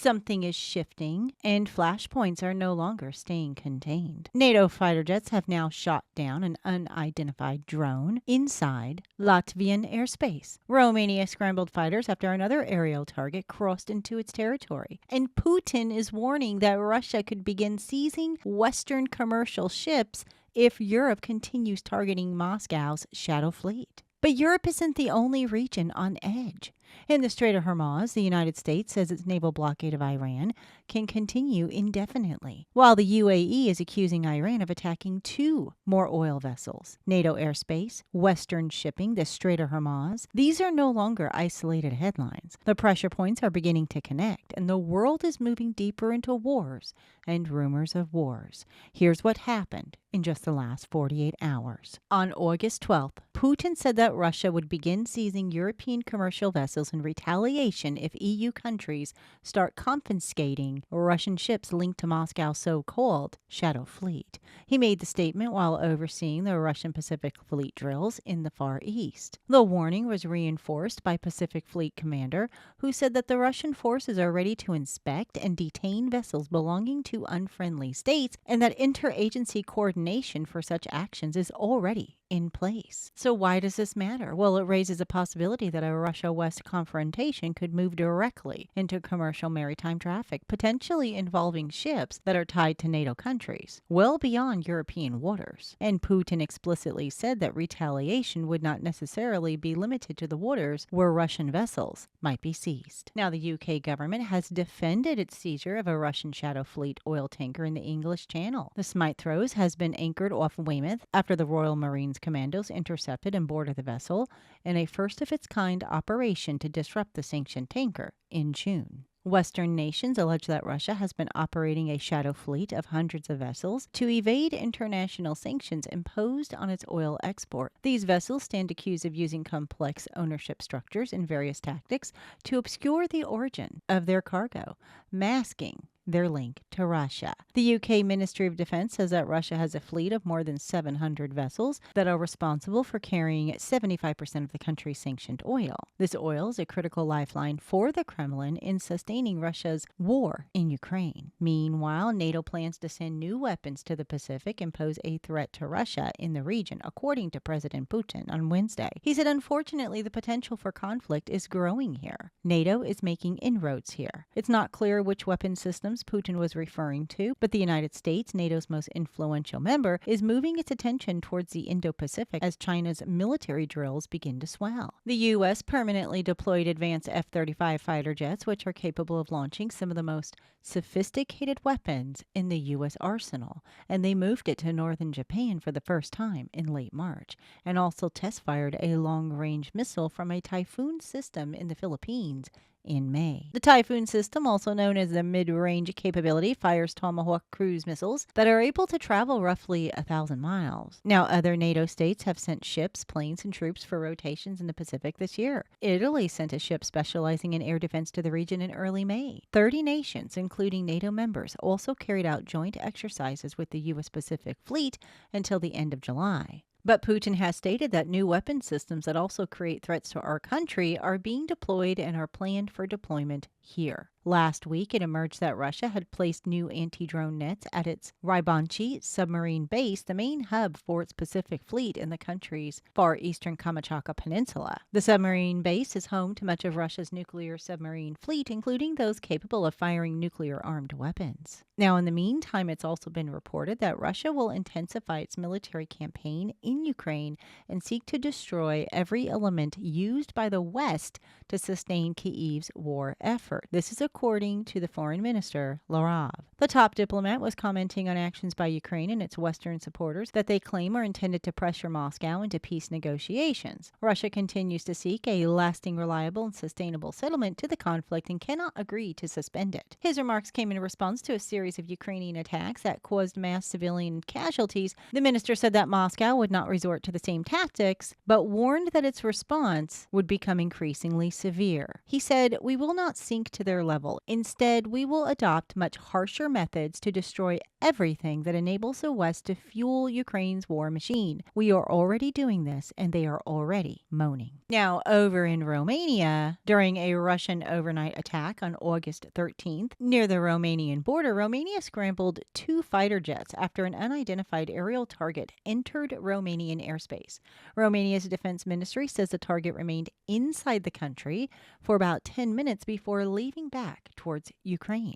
Something is shifting, and flashpoints are no longer staying contained. NATO fighter jets have now shot down an unidentified drone inside Latvian airspace. Romania scrambled fighters after another aerial target crossed into its territory. And Putin is warning that Russia could begin seizing Western commercial ships if Europe continues targeting Moscow's shadow fleet. But Europe isn't the only region on edge. In the Strait of Hormuz, the United States says its naval blockade of Iran can continue indefinitely, while the UAE is accusing Iran of attacking 2 more oil vessels. NATO airspace, Western shipping, the Strait of Hormuz. These are no longer isolated headlines. The pressure points are beginning to connect, and the world is moving deeper into wars and rumors of wars. Here's what happened in just the last 48 hours. On August 12th, Putin said that Russia would begin seizing European commercial vessels in retaliation if EU countries start confiscating Russian ships linked to Moscow's so-called shadow fleet. He made the statement while overseeing the Russian Pacific Fleet drills in the Far East. The warning was reinforced by Pacific Fleet commander, who said that the Russian forces are ready to inspect and detain vessels belonging to unfriendly states and that interagency coordination for such actions is already in place. So why does this matter? Well, it raises a possibility that a Russia-West confrontation could move directly into commercial maritime traffic, potentially involving ships that are tied to NATO countries, well beyond European waters. And Putin explicitly said that retaliation would not necessarily be limited to the waters where Russian vessels might be seized. Now, the UK government has defended its seizure of a Russian shadow fleet oil tanker in the English Channel. The Smythros has been anchored off Weymouth after the Royal Marines commandos intercepted and boarded the vessel in a first-of-its-kind operation to disrupt the sanctioned tanker in June. Western nations allege that Russia has been operating a shadow fleet of hundreds of vessels to evade international sanctions imposed on its oil export. These vessels stand accused of using complex ownership structures and various tactics to obscure the origin of their cargo, masking their link to Russia. The UK Ministry of Defense says that Russia has a fleet of more than 700 vessels that are responsible for carrying 75% of the country's sanctioned oil. This oil is a critical lifeline for the Kremlin in sustaining Russia's war in Ukraine. Meanwhile, NATO plans to send new weapons to the Pacific and pose a threat to Russia in the region, according to President Putin on Wednesday. He said, unfortunately, the potential for conflict is growing here. NATO is making inroads here. It's not clear which weapon systems Putin was referring to, but the United States, NATO's most influential member, is moving its attention towards the Indo-Pacific as China's military drills begin to swell. The U.S. permanently deployed advanced F-35 fighter jets, which are capable of launching some of the most sophisticated weapons in the U.S. arsenal, and they moved it to northern Japan for the first time in late March, and also test-fired a long-range missile from a Typhoon system in the Philippines in May. The Typhoon system, also known as the Mid-Range Capability, fires Tomahawk cruise missiles that are able to travel roughly 1,000 miles. Now, other NATO states have sent ships, planes, and troops for rotations in the Pacific this year. Italy sent a ship specializing in air defense to the region in early May. 30 nations, including NATO members, also carried out joint exercises with the U.S. Pacific Fleet until the end of July. But Putin has stated that new weapon systems that also create threats to our country are being deployed and are planned for deployment here. Last week, it emerged that Russia had placed new anti-drone nets at its Ryabnchy submarine base, the main hub for its Pacific Fleet in the country's far eastern Kamchatka Peninsula. The submarine base is home to much of Russia's nuclear submarine fleet, including those capable of firing nuclear-armed weapons. Now, in the meantime, it's also been reported that Russia will intensify its military campaign in Ukraine and seek to destroy every element used by the West to sustain Kyiv's war effort. This is according to the foreign minister, Lavrov. The top diplomat was commenting on actions by Ukraine and its Western supporters that they claim are intended to pressure Moscow into peace negotiations. Russia continues to seek a lasting, reliable, and sustainable settlement to the conflict and cannot agree to suspend it. His remarks came in response to a series of Ukrainian attacks that caused mass civilian casualties. The minister said that Moscow would not resort to the same tactics, but warned that its response would become increasingly severe. He said, "We will not sink sink to their level. Instead, we will adopt much harsher methods to destroy everything that enables the West to fuel Ukraine's war machine. We are already doing this, and they are already moaning. Now, over in Romania, during a Russian overnight attack on August 13th, near the Romanian border, Romania scrambled 2 fighter jets after an unidentified aerial target entered Romanian airspace. Romania's defense ministry says the target remained inside the country for about 10 minutes before leaving back towards Ukraine.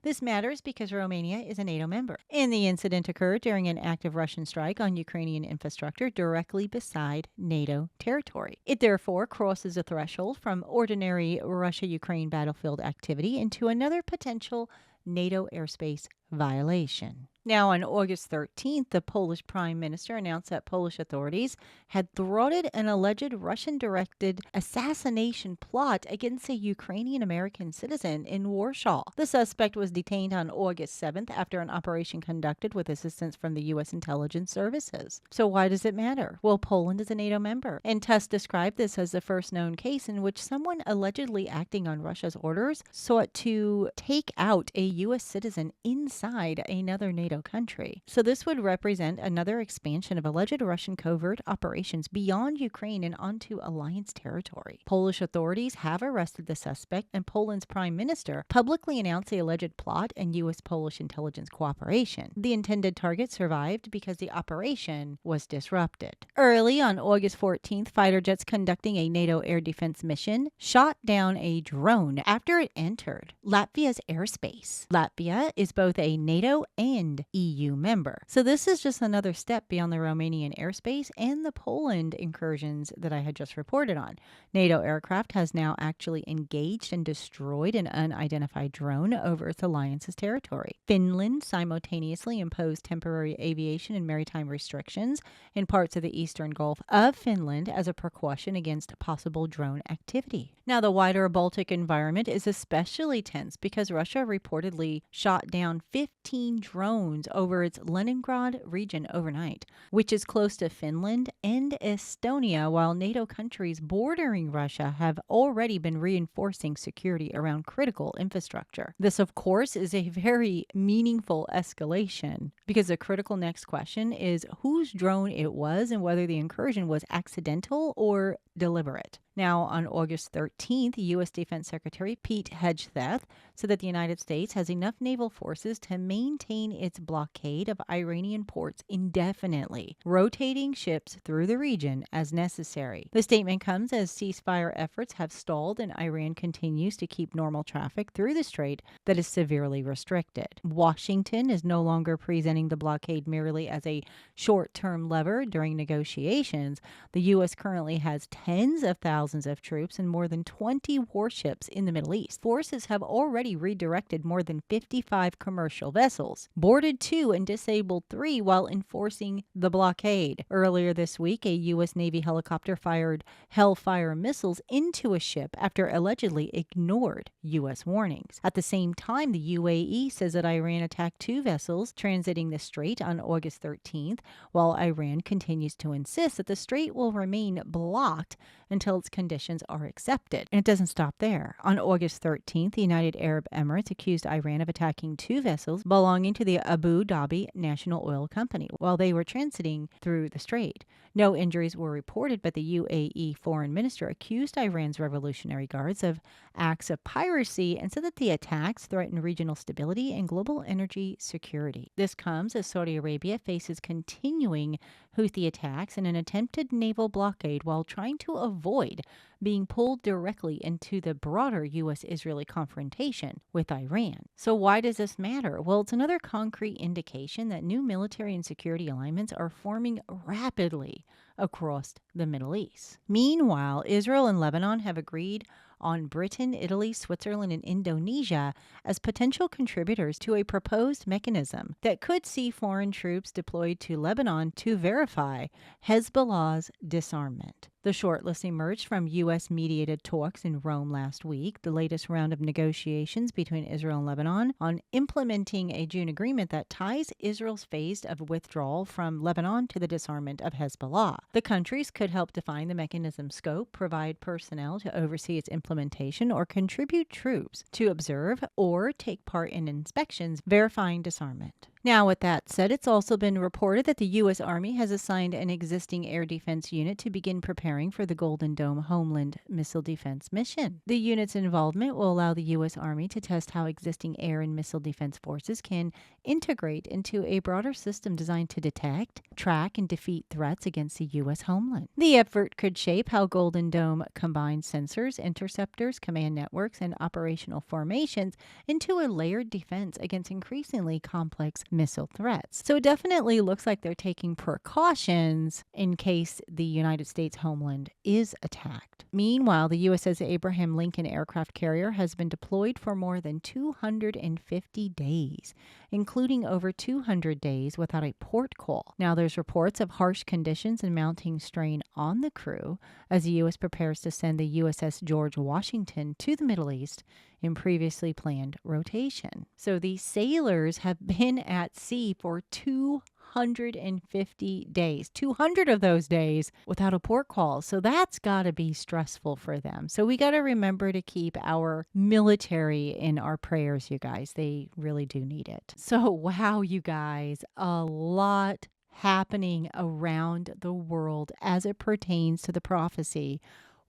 This matters because Romania is a NATO member, and the incident occurred during an active Russian strike on Ukrainian infrastructure directly beside NATO territory. It therefore crosses a threshold from ordinary Russia-Ukraine battlefield activity into another potential NATO airspace violation. Now, on August 13th, the Polish Prime Minister announced that Polish authorities had thwarted an alleged Russian-directed assassination plot against a Ukrainian-American citizen in Warsaw. The suspect was detained on August 7th after an operation conducted with assistance from the U.S. intelligence services. So why does it matter? Well, Poland is a NATO member, and Tusk described this as the first known case in which someone allegedly acting on Russia's orders sought to take out a U.S. citizen inside another NATO country. So this would represent another expansion of alleged Russian covert operations beyond Ukraine and onto alliance territory. Polish authorities have arrested the suspect, and Poland's prime minister publicly announced the alleged plot and U.S.-Polish intelligence cooperation. The intended target survived because the operation was disrupted. Early on August 14th, fighter jets conducting a NATO air defense mission shot down a drone after it entered Latvia's airspace. Latvia is both a NATO and EU member. So this is just another step beyond the Romanian airspace and the Poland incursions that I had just reported on. NATO aircraft has now actually engaged and destroyed an unidentified drone over its alliance's territory. Finland simultaneously imposed temporary aviation and maritime restrictions in parts of the eastern Gulf of Finland as a precaution against possible drone activity. Now, the wider Baltic environment is especially tense because Russia reportedly shot down 15 drones over its Leningrad region overnight, which is close to Finland and Estonia, while NATO countries bordering Russia have already been reinforcing security around critical infrastructure. This, of course, is a very meaningful escalation because the critical next question is whose drone it was and whether the incursion was accidental or deliberate. Now, on August 13th, U.S. Defense Secretary Pete Hegseth said that the United States has enough naval forces to maintain its blockade of Iranian ports indefinitely, rotating ships through the region as necessary. The statement comes as ceasefire efforts have stalled and Iran continues to keep normal traffic through the strait that is severely restricted. Washington is no longer presenting the blockade merely as a short-term lever during negotiations. The U.S. currently has tens of thousands of troops and more than 20 warships in the Middle East. Forces have already redirected more than 55 commercial vessels, boarded 2 and disabled 3 while enforcing the blockade. Earlier this week, a U.S. Navy helicopter fired Hellfire missiles into a ship after allegedly ignored U.S. warnings. At the same time, the UAE says that Iran attacked 2 vessels transiting the strait on August 13th, while Iran continues to insist that the strait will remain blocked until its conditions are accepted. And it doesn't stop there. On August 13th, the United Arab Emirates accused Iran of attacking 2 vessels belonging to the Abu Dhabi National Oil Company while they were transiting through the strait. No injuries were reported, but the UAE foreign minister accused Iran's Revolutionary Guards of acts of piracy and said that the attacks threaten regional stability and global energy security. This comes as Saudi Arabia faces continuing Houthi attacks and an attempted naval blockade while trying to avoid being pulled directly into the broader U.S.-Israeli confrontation with Iran. So why does this matter? Well, it's another concrete indication that new military and security alignments are forming rapidly across the Middle East. Meanwhile, Israel and Lebanon have agreed on Britain, Italy, Switzerland, and Indonesia as potential contributors to a proposed mechanism that could see foreign troops deployed to Lebanon to verify Hezbollah's disarmament. The shortlist emerged from U.S.-mediated talks in Rome last week, the latest round of negotiations between Israel and Lebanon on implementing a June agreement that ties Israel's phase of withdrawal from Lebanon to the disarmament of Hezbollah. The countries could help define the mechanism scope, provide personnel to oversee its implementation, or contribute troops to observe or take part in inspections verifying disarmament. Now, with that said, it's also been reported that the U.S. Army has assigned an existing air defense unit to begin preparing for the Golden Dome Homeland Missile Defense mission. The unit's involvement will allow the U.S. Army to test how existing air and missile defense forces can integrate into a broader system designed to detect, track, and defeat threats against the U.S. homeland. The effort could shape how Golden Dome combines sensors, interceptors, command networks, and operational formations into a layered defense against increasingly complex missile threats. So it definitely looks like they're taking precautions in case the United States homeland is attacked. Meanwhile, the USS Abraham Lincoln aircraft carrier has been deployed for more than 250 days, including over 200 days without a port call. Now, there's reports of harsh conditions and mounting strain on the crew as the U.S. prepares to send the USS George Washington to the Middle East in previously planned rotation. So these sailors have been at sea for 250 days, 200 of those days without a port call. So that's got to be stressful for them. So we got to remember to keep our military in our prayers, you guys. They really do need it. So wow, you guys, a lot happening around the world as it pertains to the prophecy,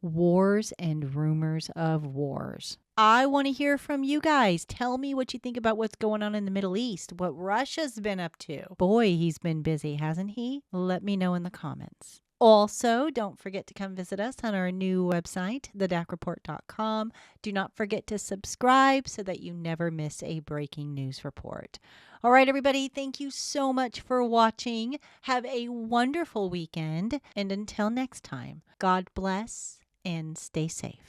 wars and rumors of wars. I want to hear from you guys. Tell me what you think about what's going on in the Middle East, what Russia's been up to. Boy, he's been busy, hasn't he? Let me know in the comments. Also, don't forget to come visit us on our new website, thedacreport.com. Do not forget to subscribe so that you never miss a breaking news report. All right, everybody, thank you so much for watching. Have a wonderful weekend. And until next time, God bless and stay safe.